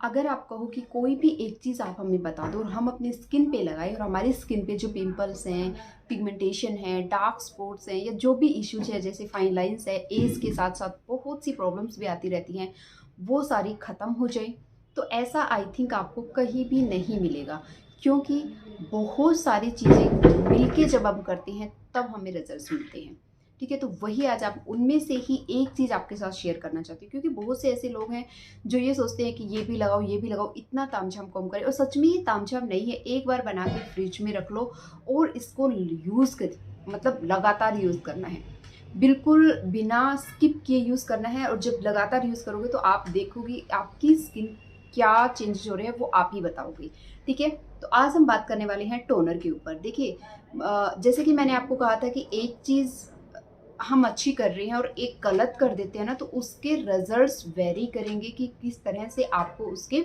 अगर आप कहो कि कोई भी एक चीज़ आप हमें बता दो और हम अपनी स्किन पे लगाएं और हमारी स्किन पे जो पिंपल्स हैं, पिगमेंटेशन है, डार्क स्पॉट्स हैं या जो भी इश्यूज है जैसे फाइन लाइंस है, एज के साथ साथ बहुत सी प्रॉब्लम्स भी आती रहती हैं, वो सारी ख़त्म हो जाए, तो ऐसा आई थिंक आपको कहीं भी नहीं मिलेगा। क्योंकि बहुत सारी चीज़ें मिलके जब हम करते हैं तब हमें रिजल्ट्स मिलते हैं। ठीक है, तो वही आज आप उनमें से ही एक चीज़ आपके साथ शेयर करना चाहती हूँ, क्योंकि बहुत से ऐसे लोग हैं जो ये सोचते हैं कि ये भी लगाओ, ये भी लगाओ, इतना तामझाम कम करें, और सच में ये तामझाम नहीं है। एक बार बना के फ्रिज में रख लो और इसको यूज़ कर, मतलब लगातार यूज़ करना है, बिल्कुल बिना स्किप किए यूज़ करना है। और जब लगातार यूज़ करोगे तो आप देखोगे आपकी स्किन क्या चेंजेस हो रहे हैं, वो आप ही बताओगे। ठीक है, तो आज हम बात करने वाले हैं टोनर के ऊपर। देखिए, जैसे कि मैंने आपको कहा था कि एक चीज़ हम अच्छी कर रहे हैं और एक गलत कर देते हैं ना, तो उसके रिजल्ट्स वेरी करेंगे कि किस तरह से आपको उसके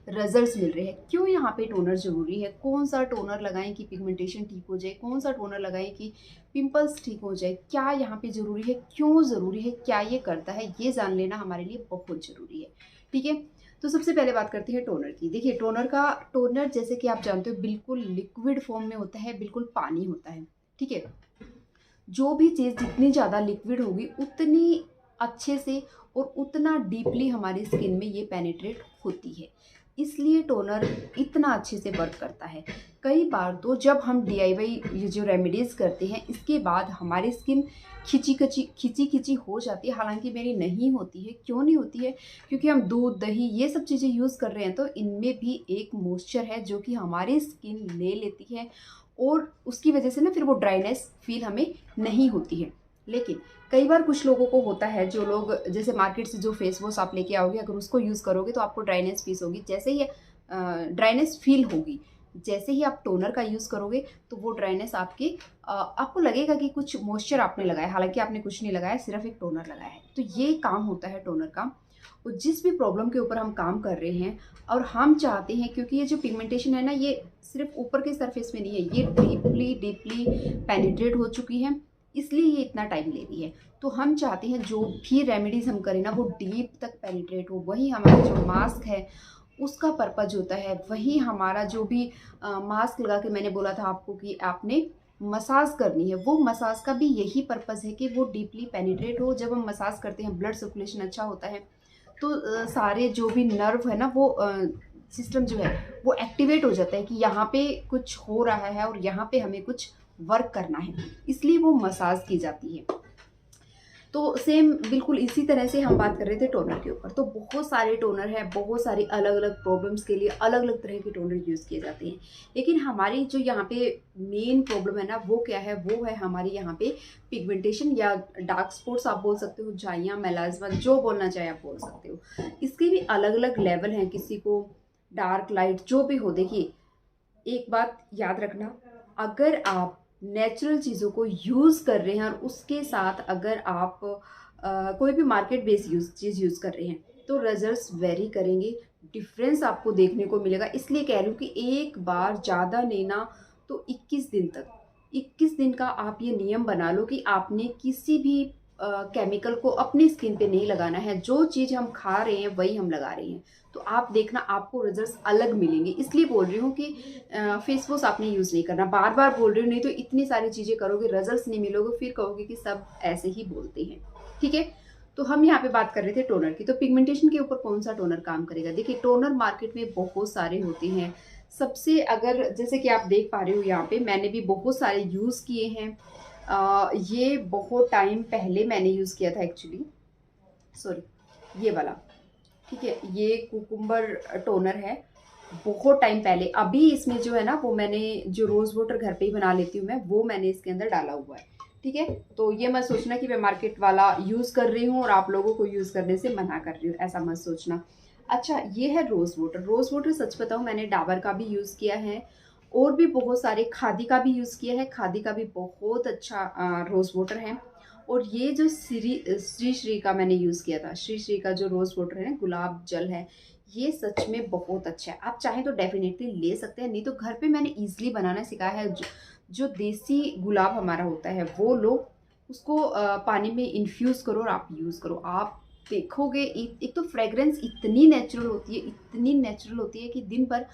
रिजल्ट्स मिल रहे हैं। क्यों यहाँ पे टोनर ज़रूरी है, कौन सा टोनर लगाएं कि पिगमेंटेशन ठीक हो जाए, कौन सा टोनर लगाएं कि पिंपल्स ठीक हो जाए, क्या यहाँ पे ज़रूरी है, क्यों ज़रूरी है, क्या ये करता है, ये जान लेना हमारे लिए बहुत ज़रूरी है। ठीक है, तो सबसे पहले बात करते हैं टोनर की। देखिए, टोनर जैसे कि आप जानते हो बिल्कुल लिक्विड फॉर्म में होता है, बिल्कुल पानी होता है। ठीक है, जो भी चीज़ जितनी ज़्यादा लिक्विड होगी उतनी अच्छे से और उतना डीपली हमारी स्किन में ये पेनिट्रेट होती है, इसलिए टोनर इतना अच्छे से वर्क करता है। कई बार तो जब हम डीआईवाई ये जो रेमेडीज़ करते हैं इसके बाद हमारी स्किन खिंची खिंची हो जाती है, हालांकि मेरी नहीं होती है। क्यों नहीं होती है? क्योंकि हम दूध, दही ये सब चीज़ें यूज़ कर रहे हैं, तो इनमें भी एक मॉइस्चर है जो कि हमारी स्किन ले लेती है और उसकी वजह से ना फिर वो ड्राइनेस फील हमें नहीं होती है। लेकिन कई बार कुछ लोगों को होता है, जो लोग जैसे मार्केट से जो फेस वॉश आप लेके आओगे, अगर उसको यूज़ करोगे तो आपको ड्राइनेस फीस होगी, जैसे ही ड्राइनेस फील होगी। जैसे ही आप टोनर का यूज़ करोगे तो वो ड्राइनेस आपको लगेगा कि कुछ मॉइस्चर आपने लगाया, हालांकि आपने कुछ नहीं लगाया, सिर्फ एक टोनर लगाया है। तो ये काम होता है टोनर का। और जिस भी प्रॉब्लम के ऊपर हम काम कर रहे हैं और हम चाहते हैं, क्योंकि ये जो पिगमेंटेशन है ना, ये सिर्फ ऊपर के सरफेस में नहीं है, ये डीपली डीपली पेनिट्रेट हो चुकी है, इसलिए ये इतना टाइम ले रही है। तो हम चाहते हैं जो भी रेमेडीज हम करें ना वो डीप तक पेनिट्रेट हो। वही हमारा जो मास्क है उसका पर्पज होता है, वही हमारा जो भी मास्क लगा के मैंने बोला था आपको कि आपने मसाज करनी है, वो मसाज का भी यही पर्पज़ है कि वो डीपली पेनिट्रेट हो। जब हम मसाज करते हैं ब्लड सर्कुलेशन अच्छा होता है, तो सारे जो भी नर्व है ना, वो सिस्टम जो है वो एक्टिवेट हो जाता है कि यहाँ पे कुछ हो रहा है और यहाँ पे हमें कुछ वर्क करना है, इसलिए वो मसाज की जाती है। तो सेम बिल्कुल इसी तरह से हम बात कर रहे थे टोनर के ऊपर। तो बहुत सारे टोनर हैं, बहुत सारी अलग अलग प्रॉब्लम्स के लिए अलग अलग तरह के टोनर यूज़ किए जाते हैं। लेकिन हमारी जो यहाँ पे मेन प्रॉब्लम है ना, वो क्या है? वो है हमारी यहाँ पे पिगमेंटेशन या डार्क स्पॉट्स आप बोल सकते हो, झाइयाँ, मेलाज्मा, जो बोलना चाहे आप बोल सकते हो। इसके भी अलग अलग लेवल हैं, किसी को डार्क लाइट जो भी हो। देखिए, एक बात याद रखना, अगर आप नेचुरल चीज़ों को यूज़ कर रहे हैं और उसके साथ अगर आप कोई भी मार्केट बेस्ड चीज़ यूज़ कर रहे हैं, तो रिजल्ट्स वेरी करेंगे, डिफरेंस आपको देखने को मिलेगा। इसलिए कह रही हूँ कि एक बार ज़्यादा लेना तो 21 दिन तक, 21 दिन का आप ये नियम बना लो कि आपने किसी भी केमिकल को अपनी स्किन पे नहीं लगाना है। जो चीज़ हम खा रहे हैं वही हम लगा रहे हैं, तो आप देखना आपको रिजल्ट्स अलग मिलेंगे। इसलिए बोल रही हूँ कि फेस वॉश आपने यूज़ नहीं करना, बार बार बोल रही हूँ, नहीं तो इतनी सारी चीज़ें करोगे, रिजल्ट्स नहीं मिलोगे, फिर कहोगे कि सब ऐसे ही बोलते हैं। ठीक है, तो हम यहाँ पे बात कर रहे थे टोनर की। तो पिगमेंटेशन के ऊपर कौन सा टोनर काम करेगा? देखिए, टोनर मार्केट में बहुत सारे होते हैं। सबसे, अगर जैसे कि आप देख पा रहे हो यहाँ पे, मैंने भी बहुत सारे यूज़ किए हैं। ये बहुत टाइम पहले मैंने यूज़ किया था एक्चुअली, सॉरी, ये वाला। ठीक है, ये कुकुम्बर टोनर है, बहुत टाइम पहले। अभी इसमें जो है ना, वो मैंने जो रोज़ वाटर घर पे ही बना लेती हूँ मैं, वो मैंने इसके अंदर डाला हुआ है। ठीक है, तो ये मत सोचना कि मैं मार्केट वाला यूज़ कर रही हूँ और आप लोगों को यूज़ करने से मना कर रही हूँ, ऐसा मत सोचना। अच्छा, ये है rose water. Rose water such बताऊँ, मैंने डाबर का भी यूज़ किया है और भी बहुत सारे, खादी का भी यूज़ किया है। खादी का भी बहुत अच्छा रोज़ वाटर है। और ये जो श्री श्री का मैंने यूज़ किया था, श्री श्री का जो रोज़ वाटर है ना, गुलाब जल है, ये सच में बहुत अच्छा है। आप चाहें तो डेफिनेटली ले सकते हैं, नहीं तो घर पे मैंने ईजिली बनाना सिखाया है। जो देसी गुलाब हमारा होता है वो लो, उसको पानी में इन्फ्यूज़ करो और आप यूज़ करो। आप देखोगे, एक तो फ्रेग्रेंस इतनी नेचुरल होती है, इतनी नेचुरल होती है कि दिन भर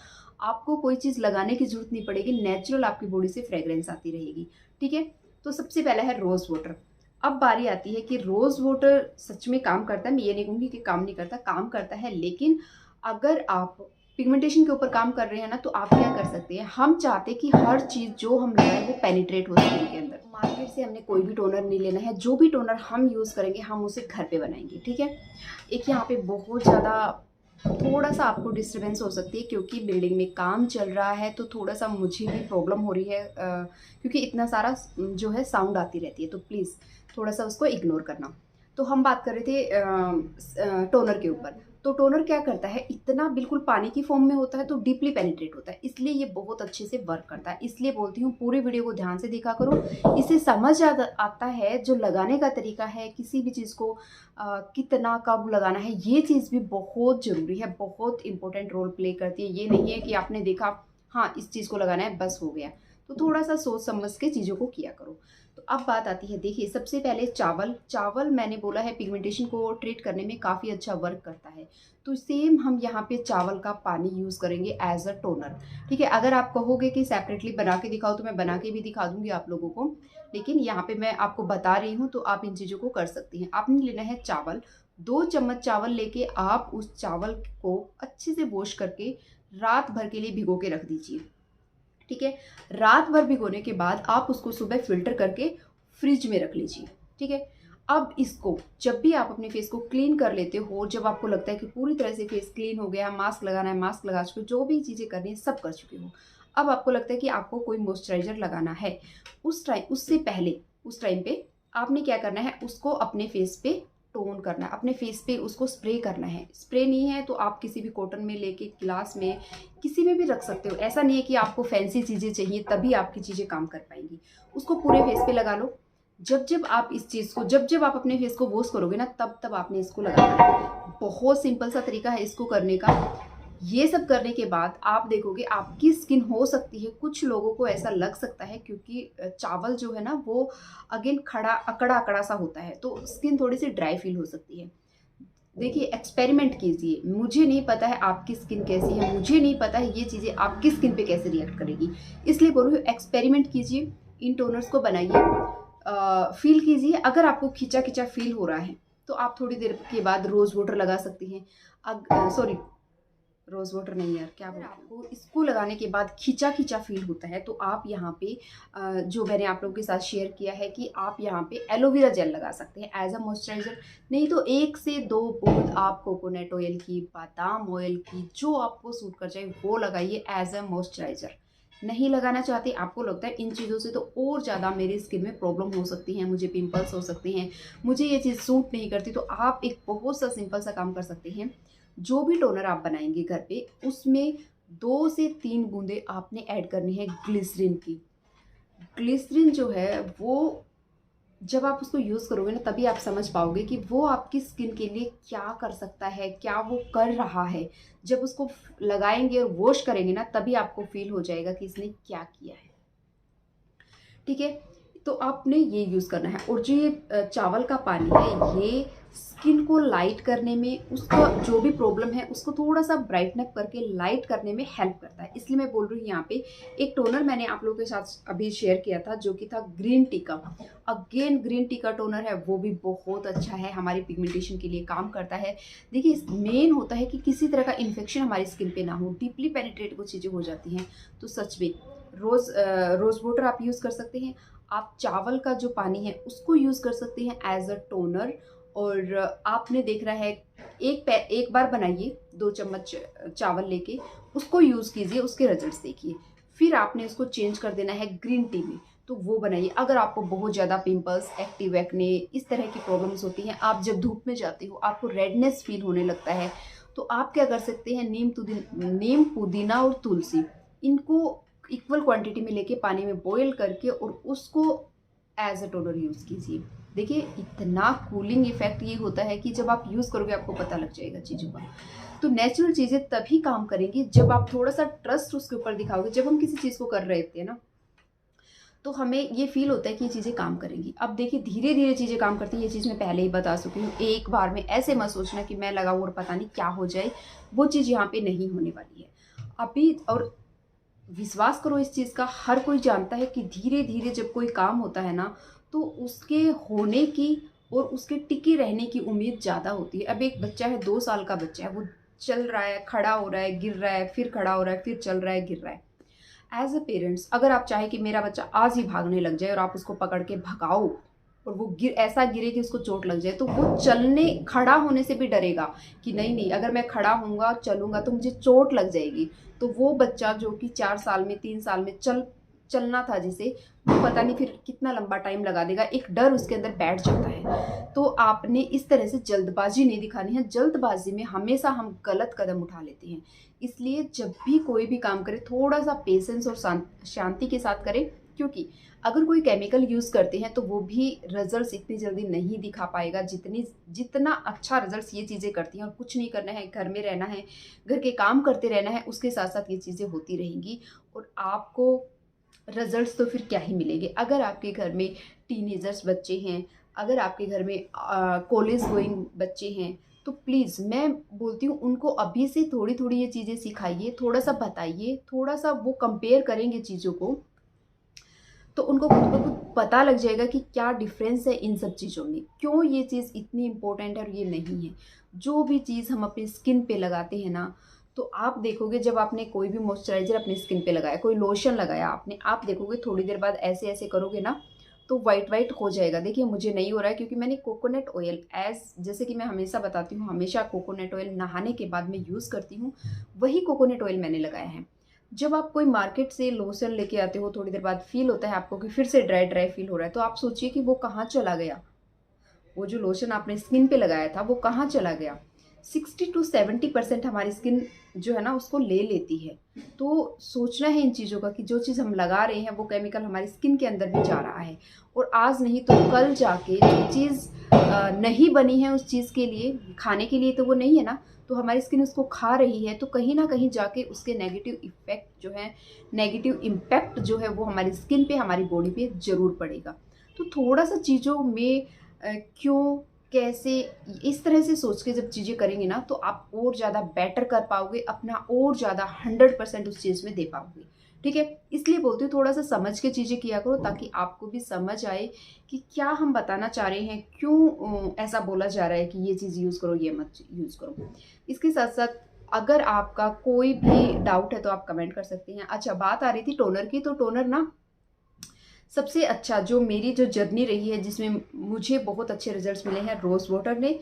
आपको कोई चीज़ लगाने की ज़रूरत नहीं पड़ेगी, नेचुरल आपकी बॉडी से फ्रेग्रेंस आती रहेगी, ठीक है? तो सबसे पहला है रोज़ वाटर। अब बारी आती है कि रोज़ वाटर सच में काम करता है, मैं ये नहीं कहूँगी कि काम नहीं करता, काम करता है, लेकिन अगर आप पिगमेंटेशन के ऊपर काम कर रहे हैं ना, तो आप क्या कर सकते हैं, हम चाहते हैं कि हर चीज़ जो हम लगाएँ वो पेनिट्रेट हो स्किन के अंदर। मार्केट से हमने कोई भी टोनर नहीं लेना है, जो भी टोनर हम यूज़ करेंगे हम उसे घर पे बनाएँगे, ठीक है? एक यहाँ पे बहुत ज़्यादा थोड़ा-सा आपको डिस्टर्बेंस हो सकती है क्योंकि बिल्डिंग में काम चल रहा है, तो थोड़ा-सा मुझे भी प्रॉब्लम हो रही है, क्योंकि इतना सारा जो है साउंड आती रहती है, तो प्लीज़ थोड़ा-सा उसको इग्नोर करना। तो हम बात कर रहे थे टोनर के ऊपर। तो टोनर क्या करता है, इतना बिल्कुल पानी की फॉर्म में होता है तो डीपली पेनिट्रेट होता है, इसलिए ये बहुत अच्छे से वर्क करता है। इसलिए बोलती हूँ पूरी वीडियो को ध्यान से देखा करो, इससे समझ आता है जो लगाने का तरीका है, किसी भी चीज़ को कितना कब लगाना है, ये चीज़ भी बहुत ज़रूरी है, बहुत इंपॉर्टेंट रोल प्ले करती है। ये नहीं है कि आपने देखा हाँ इस चीज़ को लगाना है बस हो गया, तो थोड़ा सा सोच समझ के चीज़ों को किया करो। तो अब बात आती है, देखिए सबसे पहले चावल मैंने बोला है पिगमेंटेशन को ट्रीट करने में काफ़ी अच्छा वर्क करता है, तो सेम हम यहाँ पे चावल का पानी यूज़ करेंगे एज अ टोनर, ठीक है? अगर आप कहोगे कि सेपरेटली बना के दिखाओ तो मैं बना के भी दिखा दूंगी आप लोगों को, लेकिन यहाँ पे मैं आपको बता रही हूँ तो आप इन चीज़ों को कर सकती हैं। आपने लेना है चावल, 2 चम्मच चावल लेके आप उस चावल को अच्छे से वॉश करके रात भर के लिए भिगो के रख दीजिए, ठीक है? रात भर भिगोने के बाद आप उसको सुबह फ़िल्टर करके फ्रिज में रख लीजिए, ठीक है? अब इसको जब भी आप अपने फेस को क्लीन कर लेते हो, जब आपको लगता है कि पूरी तरह से फेस क्लीन हो गया, मास्क लगाना है, मास्क लगा चुके हो, जो भी चीज़ें करनी है सब कर चुके हो, अब आपको लगता है कि आपको कोई मॉइस्चराइज़र लगाना है, उससे पहले उस टाइम पे आपने क्या करना है, उसको अपने फेस पे टोन करना है, अपने फेस पे उसको स्प्रे करना है। स्प्रे नहीं है तो आप किसी भी कॉटन में लेके ग्लास में किसी में भी रख सकते हो, ऐसा नहीं है कि आपको फैंसी चीज़ें चाहिए तभी आपकी चीज़ें काम कर पाएंगी। उसको पूरे फेस पे लगा लो। जब आप इस चीज़ को जब आप अपने फेस को वॉश करोगे ना, तब आपने इसको लगाना है। बहुत सिंपल सा तरीका है इसको करने का। ये सब करने के बाद आप देखोगे आपकी स्किन हो सकती है, कुछ लोगों को ऐसा लग सकता है क्योंकि चावल जो है ना वो अगेन खड़ा अकड़ा अकड़ा सा होता है, तो स्किन थोड़ी सी ड्राई फील हो सकती है। देखिए एक्सपेरिमेंट कीजिए, मुझे नहीं पता है आपकी स्किन कैसी है, मुझे नहीं पता है ये चीज़ें आपकी स्किन पे कैसे रिएक्ट करेगी, इसलिए बोल रही हूँ एक्सपेरिमेंट कीजिए, इन टोनर्स को बनाइए, फील कीजिए। अगर आपको खिंचा खिंचा फील हो रहा है तो आप थोड़ी देर के बाद रोज़ वाटर लगा सकती हैं। सॉरी, रोज़ वाटर नहीं यार, क्या बोलते हैं, आपको इसको लगाने के बाद खींचा-खींचा फ़ील होता है तो आप यहाँ पे जो मैंने आप लोगों के साथ शेयर किया है कि आप यहाँ पे एलोवेरा जेल लगा सकते हैं एज अ मॉइस्चराइज़र। नहीं तो 1 से 2 बूंद आप कोकोनट ऑयल की, बादाम ऑयल की, जो आपको सूट कर जाए वो लगाइए एज अ मॉइस्चराइज़र। नहीं लगाना चाहते, आपको लगता है इन चीज़ों से तो और ज़्यादा मेरी स्किन में प्रॉब्लम हो सकती है, मुझे पिंपल्स हो सकते हैं, मुझे ये चीज़ सूट नहीं करती, तो आप एक बहुत सा सिंपल सा काम कर सकते हैं। जो भी टोनर आप बनाएंगे घर पे, उसमें 2 से 3 बूंदे आपने ऐड करनी है ग्लिसरीन की। ग्लिसरीन जो है वो जब आप उसको यूज़ करोगे ना, तभी आप समझ पाओगे कि वो आपकी स्किन के लिए क्या कर सकता है, क्या वो कर रहा है। जब उसको लगाएंगे और वॉश करेंगे ना, तभी आपको फील हो जाएगा कि इसने क्या किया है, ठीक है? तो आपने ये यूज़ करना है। और जो ये चावल का पानी है, ये स्किन को लाइट करने में, उसका जो भी प्रॉब्लम है उसको थोड़ा सा ब्राइटन अप करके लाइट करने में हेल्प करता है। इसलिए मैं बोल रही हूँ यहाँ पे एक टोनर मैंने आप लोगों के साथ अभी शेयर किया था जो कि था ग्रीन टी का। अगेन ग्रीन टी का टोनर है, वो भी बहुत अच्छा है, हमारी पिगमेंटेशन के लिए काम करता है। देखिए मेन होता है कि किसी तरह का इन्फेक्शन हमारी स्किन पे ना हो, डीपली पेनिट्रेट वो चीज़ें हो जाती हैं। तो सच में रोज़ वाटर आप यूज़ कर सकते हैं, आप चावल का जो पानी है उसको यूज़ कर सकते हैं एज अ टोनर। और आपने देख रहा है, एक बार बनाइए, 2 चम्मच चावल लेके उसको यूज़ कीजिए, उसके रिजल्ट्स देखिए। फिर आपने उसको चेंज कर देना है ग्रीन टी में, तो वो बनाइए। अगर आपको बहुत ज़्यादा पिंपल्स, एक्टिव एक्ने, इस तरह की प्रॉब्लम्स होती हैं, आप जब धूप में जाते हो आपको रेडनेस फील होने लगता है, तो आप क्या कर सकते हैं, नीम, पुदीना और तुलसी, इनको इक्वल क्वांटिटी में लेके पानी में बॉईल करके और उसको एज अ टोनर यूज़ कीजिए। देखिए इतना कूलिंग इफेक्ट ये होता है कि जब आप यूज़ करोगे आपको पता लग जाएगा चीज़ों का। तो नेचुरल चीज़ें तभी काम करेंगी जब आप थोड़ा सा ट्रस्ट उसके ऊपर दिखाओगे। जब हम किसी चीज़ को कर रहे होते हैं ना, तो हमें ये फ़ील होता है कि ये चीज़ें काम करेंगी। अब देखिए धीरे-धीरे चीज़ें काम करती हैं, ये चीज़ मैं पहले ही बता चुकी हूँ। एक बार में ऐसे मत सोचना कि मैं लगाऊँ और पता नहीं क्या हो जाए, वो चीज़ यहाँ पे नहीं होने वाली है। अभी और विश्वास करो इस चीज़ का, हर कोई जानता है कि धीरे-धीरे जब कोई काम होता है ना, तो उसके होने की और उसके टिके रहने की उम्मीद ज़्यादा होती है। अब एक बच्चा है, 2 साल का बच्चा है, वो चल रहा है, खड़ा हो रहा है, गिर रहा है, फिर खड़ा हो रहा है, फिर चल रहा है, गिर रहा है। एज़ अ पेरेंट्स अगर आप चाहें कि मेरा बच्चा आज ही भागने लग जाए और आप उसको पकड़ के भगाओ और वो ऐसा गिरे कि उसको चोट लग जाए, तो वो खड़ा होने से भी डरेगा कि नहीं अगर मैं खड़ा होऊंगा चलूंगा तो मुझे चोट लग जाएगी। तो वो बच्चा जो कि 4 साल में 3 साल में चलना था जिसे, वो पता नहीं फिर कितना लंबा टाइम लगा देगा, एक डर उसके अंदर बैठ जाता है। तो आपने इस तरह से जल्दबाजी नहीं दिखानी है। जल्दबाजी में हमेशा हम गलत कदम उठा लेते हैं। इसलिए जब भी कोई भी काम करें थोड़ा सा पेशेंस और शांति के साथ करें, क्योंकि अगर कोई केमिकल यूज़ करते हैं तो वो भी रिजल्ट्स इतनी जल्दी नहीं दिखा पाएगा जितना अच्छा रिजल्ट्स ये चीज़ें करती हैं। और कुछ नहीं करना है, घर में रहना है, घर के काम करते रहना है, उसके साथ साथ ये चीज़ें होती रहेंगी और आपको रिजल्ट्स तो फिर क्या ही मिलेंगे। अगर आपके घर में टीनेजर्स बच्चे हैं, अगर आपके घर में कॉलेज गोइंग बच्चे हैं, तो प्लीज़ मैं बोलती हूँ उनको अभी से थोड़ी थोड़ी ये चीज़ें सिखाइए, थोड़ा सा बताइए, थोड़ा सा वो कंपेयर करेंगे चीज़ों को, तो उनको खुद ब खुद पता लग जाएगा कि क्या डिफरेंस है इन सब चीज़ों में, क्यों ये चीज़ इतनी इम्पोर्टेंट है और ये नहीं है। जो भी चीज़ हम अपनी स्किन पे लगाते हैं ना, तो आप देखोगे जब आपने कोई भी मॉइस्चराइज़र अपनी स्किन पे लगाया, कोई लोशन लगाया आपने, आप देखोगे थोड़ी देर बाद ऐसे-ऐसे करोगे ना, तो व्हाइट-व्हाइट हो जाएगा। देखिए मुझे नहीं हो रहा है क्योंकि मैंने कोकोनट ऑयल जैसे कि मैं हमेशा बताती हूँ, हमेशा कोकोनट ऑयल नहाने के बाद मैं यूज़ करती हूँ, वही कोकोनट ऑयल मैंने लगाया है। जब आप कोई मार्केट से लोशन लेके आते हो, थोड़ी देर बाद फ़ील होता है आपको कि फिर से ड्राई ड्राई फ़ील हो रहा है, तो आप सोचिए कि वो कहाँ चला गया? वो जो लोशन आपने स्किन पे लगाया था वो कहाँ चला गया? 60 टू 70% हमारी स्किन जो है ना उसको ले लेती है। तो सोचना है इन चीज़ों का कि जो चीज़ हम लगा रहे हैं वो केमिकल हमारी स्किन के अंदर भी जा रहा है और आज नहीं तो कल जाके जो चीज़ नहीं बनी है उस चीज़ के लिए, खाने के लिए तो वो नहीं है ना, तो हमारी स्किन उसको खा रही है, तो कहीं न कहीं जाके उसके नेगेटिव इम्पैक्ट जो है वो हमारी स्किन पे, हमारी बॉडी पे ज़रूर पड़ेगा। तो थोड़ा-सा चीज़ों में क्यों, कैसे, इस तरह से सोच के जब चीज़ें करेंगे ना तो आप और ज़्यादा बेटर कर पाओगे, अपना और ज़्यादा 100% उस चीज़ में दे पाओगे। ठीक है? इसलिए बोलती हूँ थोड़ा-सा समझ के चीज़ें किया करो ताकि आपको भी समझ आए कि क्या हम बताना चाह रहे हैं, क्यों ऐसा बोला जा रहा है कि ये चीज़ यूज़ करो, ये मत यूज़ करो। इसके साथ-साथ अगर आपका कोई भी डाउट है तो आप कमेंट कर सकती हैं। अच्छा, बात आ रही थी टोनर की, तो टोनर ना सबसे अच्छा जो मेरी जो जर्नी रही है जिसमें मुझे बहुत अच्छे रिजल्ट्स मिले हैं, रोज़ वाटर ने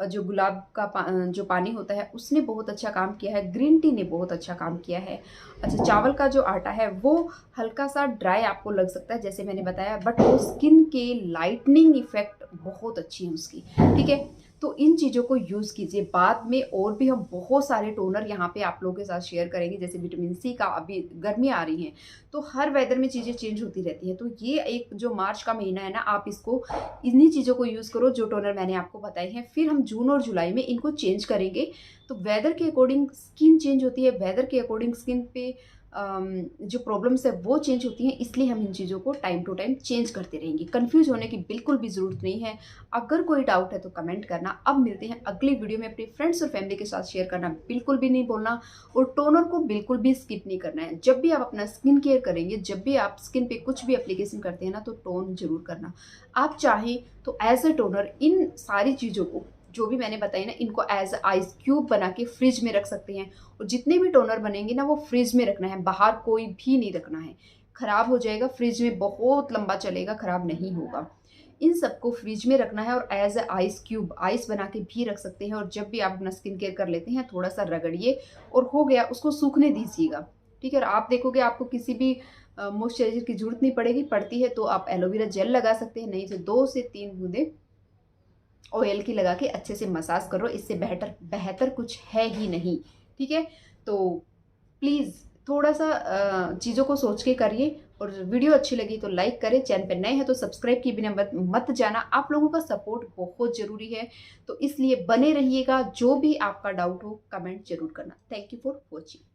जो गुलाब का जो पानी होता है उसने बहुत अच्छा काम किया है, ग्रीन टी ने बहुत अच्छा काम किया है। अच्छा, चावल का जो आटा है वो हल्का-सा ड्राई आपको लग सकता है जैसे मैंने बताया, बट वो स्किन के लाइटनिंग इफ़ेक्ट बहुत अच्छी है उसकी, ठीक है? तो इन चीज़ों को यूज़ कीजिए। बाद में और भी हम बहुत सारे टोनर यहाँ पे आप लोगों के साथ शेयर करेंगे, जैसे विटामिन सी का, अभी गर्मियाँ आ रही हैं तो हर वेदर में चीज़ें चेंज होती रहती हैं। तो ये एक जो मार्च का महीना है ना, आप इसको इन्हीं चीज़ों को यूज़ करो जो टोनर मैंने आपको बताए हैं। फिर हम जून और जुलाई में इनको चेंज करेंगे। तो वेदर के अकॉर्डिंग स्किन चेंज होती है, वेदर के अकॉर्डिंग स्किन पे जो प्रॉब्लम्स है वो चेंज होती हैं, इसलिए हम इन चीज़ों को टाइम टू टाइम चेंज करते रहेंगे। कन्फ्यूज़ होने की बिल्कुल भी ज़रूरत नहीं है। अगर कोई डाउट है तो कमेंट करना। अब मिलते हैं अगली वीडियो में, अपने फ्रेंड्स और फैमिली के साथ शेयर करना बिल्कुल भी नहीं भूलना और टोनर को बिल्कुल भी स्किप नहीं करना है। जब भी आप अपना स्किन केयर करेंगे, जब भी आप स्किन पे कुछ भी एप्लीकेशन करते हैं ना, तो टोन ज़रूर करना। आप चाहें तो एज अ टोनर इन सारी चीज़ों को जो भी मैंने बताई ना, इनको एज आइस क्यूब बना के फ्रिज में रख सकते हैं और जितने भी टोनर बनेंगे ना वो फ्रिज में रखना है, बाहर कोई भी नहीं रखना है। ख़राब हो जाएगा, फ्रिज में बहुत लंबा चलेगा, ख़राब नहीं होगा। इन सबको फ्रिज में रखना है और as a ice cube ice बना के भी रख सकते हैं। और जब भी आप अपना स्किन केयर कर लेते हैं थोड़ा सा रगड़िए और हो गया, उसको सूखने दीजिएगा, ठीक है? और आप देखोगे आपको किसी भी मॉइस्चराइजर की जरूरत नहीं पड़ेगी, पड़ती है तो आप एलोवेरा जेल लगा सकते हैं, नहीं तो 2 से 3 बूंदें ऑयल की लगा के अच्छे से मसाज करो, इससे बेहतर बेहतर कुछ है ही नहीं, ठीक है? तो प्लीज़ थोड़ा-सा चीज़ों को सोच के करिए और वीडियो अच्छी लगी तो लाइक करें, चैनल पे नए हैं तो सब्सक्राइब किए बिना मत जाना। आप लोगों का सपोर्ट बहुत ज़रूरी है, तो इसलिए बने रहिएगा। जो भी आपका डाउट हो कमेंट ज़रूर करना। Thank you for watching.